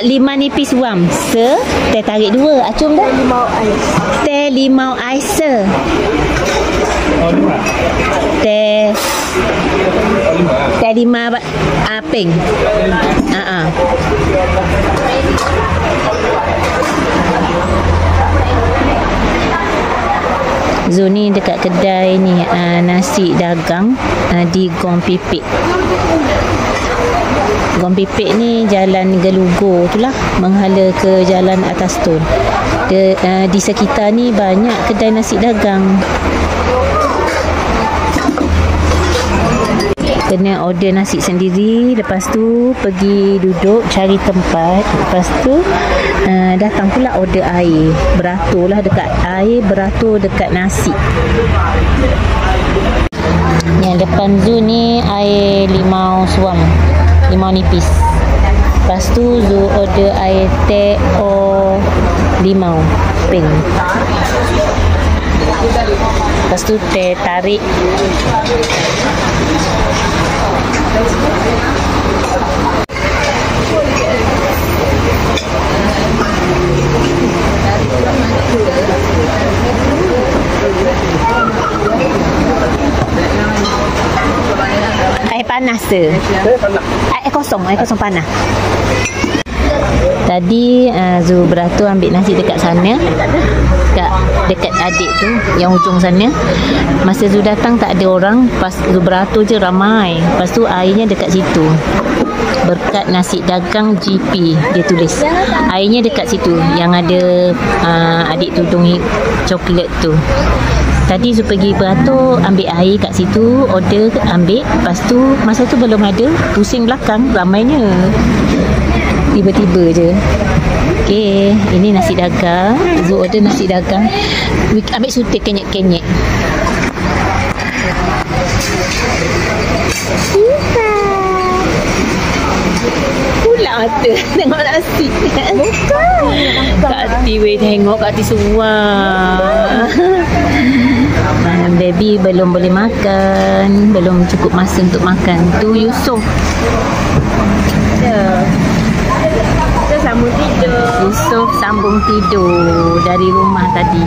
5 nipis wam. Teh tarik 2. Acung dah. Teh limau ais. Teh 5 peng. Zul ni dekat kedai ni nasi dagang di Gong Pipik. Gong Pipik ni jalan Gelugo tu lah, menghala ke jalan atas tu. Di sekitar ni banyak kedai nasi dagang. Kena order nasi sendiri, lepas tu pergi duduk cari tempat, lepas tu datang pula order air, beratur lah dekat air, beratur dekat nasi. Yang depan Zul ni air limau suam, limau nipis. Lepas tu Zul order air teh limau pink. Lepas tu teh tarik. Air panas tu. Air kosong panas. Tadi Zul beratur ambil nasi dekat sana, dekat adik tu yang hujung sana. Masa Zul datang tak ada orang, pas Zul beratur je ramai. Lepas tu airnya dekat situ. Berkat nasi dagang GP, dia tulis airnya dekat situ yang ada adik tudung coklat tu. Tadi Zul pergi beratur, ambil air kat situ, order, ambil. Lepas tu masa tu belum ada, pusing belakang, ramainya. Tiba-tiba je. Okey, ini nasi dagang. Zul order nasi dagang. Ambil sutir kenyek-kenyek. Pula mata tengok nasi. Bukan. Kak Ati weh, tengok Kak Ati suar. Baby belum boleh makan, belum cukup masa untuk makan. Tu Yusof. Sambung tidur. Yusof sambung tidur dari rumah tadi.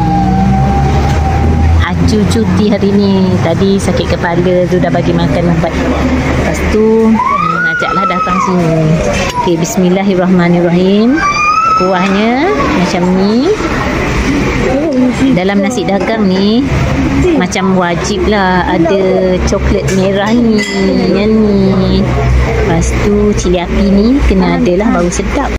Acu cuti hari ni. Tadi sakit kepala, tu dah bagi makan ubat. Lepas tu ajaklah datang sini. Okey, bismillahirrahmanirrahim. Kuahnya macam ni. Dalam nasi dagang ni macam wajib lah ada coklat merah ni, yang ni. Lepas tu cili api ni kena ada lah, baru sedap.